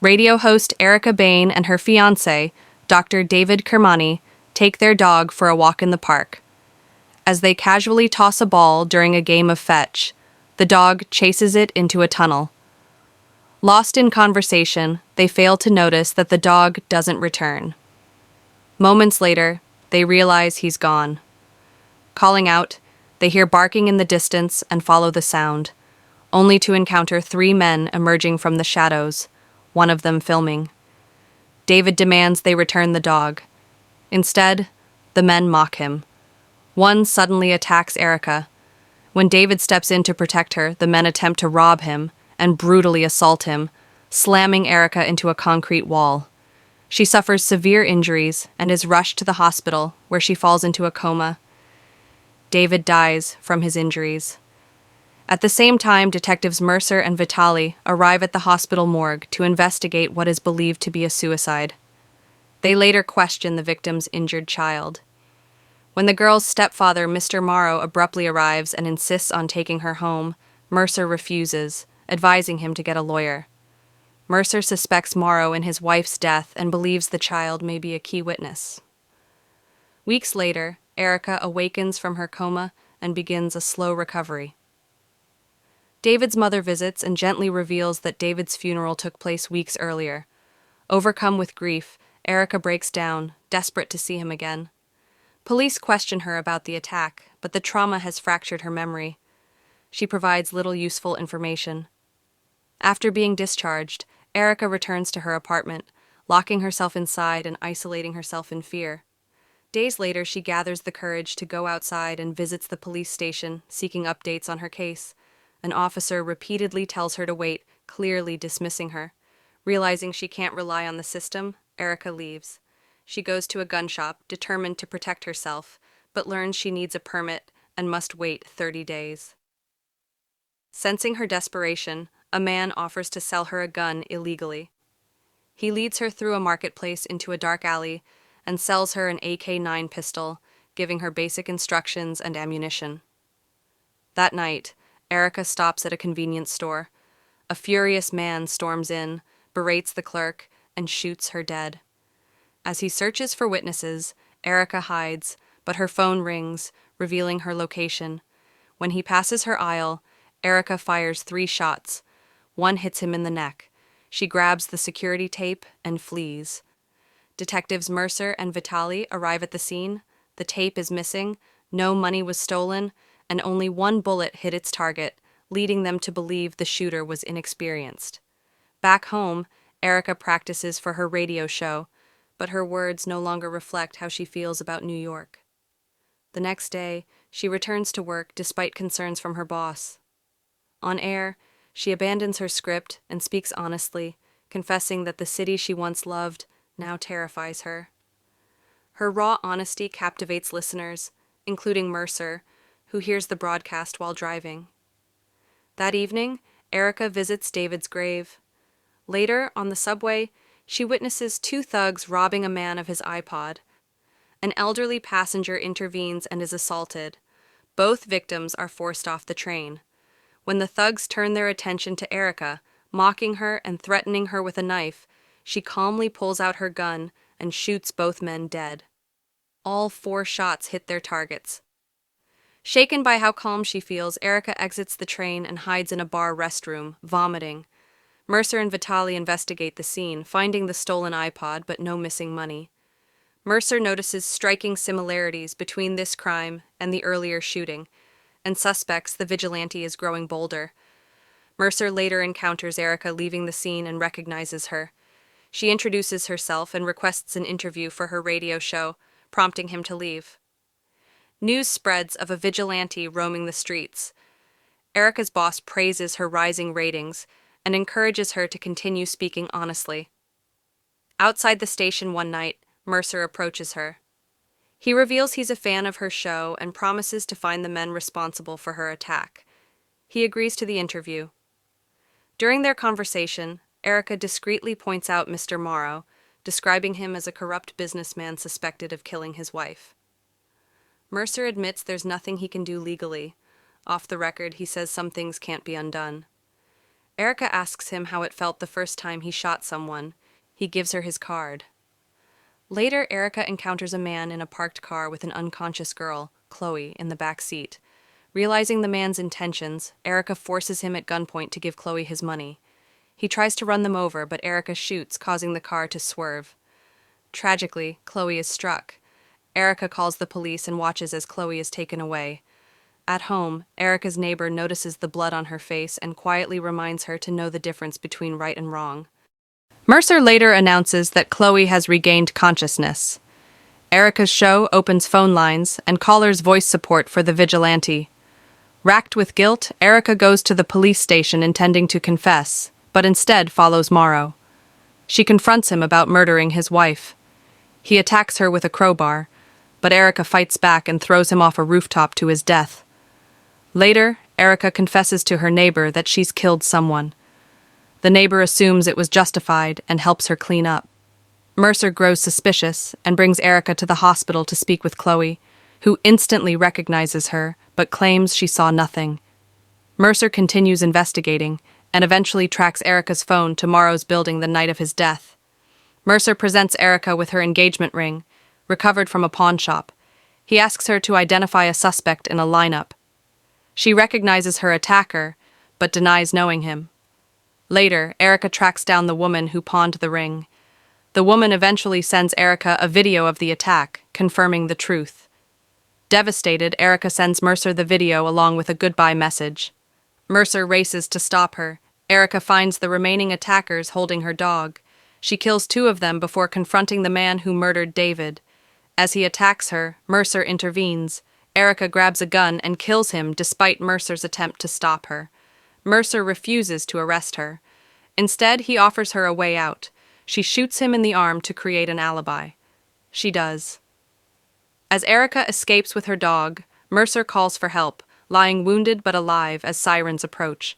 Radio host Erica Bain and her fiancé, Dr. David Kermani, take their dog for a walk in the park. As they casually toss a ball during a game of fetch, the dog chases it into a tunnel. Lost in conversation, they fail to notice that the dog doesn't return. Moments later, they realize he's gone. Calling out, they hear barking in the distance and follow the sound, only to encounter 3 men emerging from the shadows, one of them filming. David demands they return the dog. Instead, the men mock him. One suddenly attacks Erica. When David steps in to protect her, the men attempt to rob him and brutally assault him, slamming Erica into a concrete wall. She suffers severe injuries and is rushed to the hospital, where she falls into a coma. David dies from his injuries. At the same time, detectives Mercer and Vitali arrive at the hospital morgue to investigate what is believed to be a suicide. They later question the victim's injured child. When the girl's stepfather, Mr. Morrow, abruptly arrives and insists on taking her home, Mercer refuses, advising him to get a lawyer. Mercer suspects Morrow in his wife's death and believes the child may be a key witness. Weeks later, Erica awakens from her coma and begins a slow recovery. David's mother visits and gently reveals that David's funeral took place weeks earlier. Overcome with grief, Erica breaks down, desperate to see him again. Police question her about the attack, but the trauma has fractured her memory. She provides little useful information. After being discharged, Erica returns to her apartment, locking herself inside and isolating herself in fear. Days later, she gathers the courage to go outside and visits the police station, seeking updates on her case. An officer repeatedly tells her to wait, clearly dismissing her. Realizing she can't rely on the system, Erica leaves. She goes to a gun shop, determined to protect herself, but learns she needs a permit and must wait 30 days. Sensing her desperation, a man offers to sell her a gun illegally. He leads her through a marketplace into a dark alley and sells her an AK-9 pistol, giving her basic instructions and ammunition. That night, Erica stops at a convenience store. A furious man storms in, berates the clerk, and shoots her dead. As he searches for witnesses, Erica hides, but her phone rings, revealing her location. When he passes her aisle, Erica fires 3 shots. One hits him in the neck. She grabs the security tape and flees. Detectives Mercer and Vitali arrive at the scene. The tape is missing, no money was stolen, and only 1 bullet hit its target, leading them to believe the shooter was inexperienced. Back home, Erica practices for her radio show, but her words no longer reflect how she feels about New York. The next day, she returns to work despite concerns from her boss. On air, she abandons her script and speaks honestly, confessing that the city she once loved now terrifies her. Her raw honesty captivates listeners, including Mercer, who hears the broadcast while driving. That evening, Erica visits David's grave. Later, on the subway, she witnesses 2 thugs robbing a man of his iPod. An elderly passenger intervenes and is assaulted. Both victims are forced off the train. When the thugs turn their attention to Erica, mocking her and threatening her with a knife, she calmly pulls out her gun and shoots both men dead. All 4 shots hit their targets. Shaken by how calm she feels, Erica exits the train and hides in a bar restroom, vomiting. Mercer and Vitali investigate the scene, finding the stolen iPod but no missing money. Mercer notices striking similarities between this crime and the earlier shooting, and suspects the vigilante is growing bolder. Mercer later encounters Erica leaving the scene and recognizes her. She introduces herself and requests an interview for her radio show, prompting him to leave. News spreads of a vigilante roaming the streets. Erica's boss praises her rising ratings and encourages her to continue speaking honestly. Outside the station one night, Mercer approaches her. He reveals he's a fan of her show and promises to find the men responsible for her attack. He agrees to the interview. During their conversation, Erica discreetly points out Mr. Morrow, describing him as a corrupt businessman suspected of killing his wife. Mercer admits there's nothing he can do legally. Off the record, he says some things can't be undone. Erica asks him how it felt the first time he shot someone. He gives her his card. Later, Erica encounters a man in a parked car with an unconscious girl, Chloe, in the back seat. Realizing the man's intentions, Erica forces him at gunpoint to give Chloe his money. He tries to run them over, but Erica shoots, causing the car to swerve. Tragically, Chloe is struck. Erica calls the police and watches as Chloe is taken away. At home, Erica's neighbor notices the blood on her face and quietly reminds her to know the difference between right and wrong. Mercer later announces that Chloe has regained consciousness. Erica's show opens phone lines and callers voice support for the vigilante. Racked with guilt, Erica goes to the police station intending to confess, but instead follows Morrow. She confronts him about murdering his wife. He attacks her with a crowbar, but Erica fights back and throws him off a rooftop to his death. Later, Erica confesses to her neighbor that she's killed someone. The neighbor assumes it was justified and helps her clean up. Mercer grows suspicious and brings Erica to the hospital to speak with Chloe, who instantly recognizes her but claims she saw nothing. Mercer continues investigating and eventually tracks Erica's phone to Morrow's building the night of his death. Mercer presents Erica with her engagement ring, recovered from a pawn shop. He asks her to identify a suspect in a lineup. She recognizes her attacker, but denies knowing him. Later, Erica tracks down the woman who pawned the ring. The woman eventually sends Erica a video of the attack, confirming the truth. Devastated, Erica sends Mercer the video along with a goodbye message. Mercer races to stop her. Erica finds the remaining attackers holding her dog. She kills 2 of them before confronting the man who murdered David. As he attacks her, Mercer intervenes. Erica grabs a gun and kills him despite Mercer's attempt to stop her. Mercer refuses to arrest her. Instead, he offers her a way out. She shoots him in the arm to create an alibi. She does. As Erica escapes with her dog, Mercer calls for help, lying wounded but alive as sirens approach.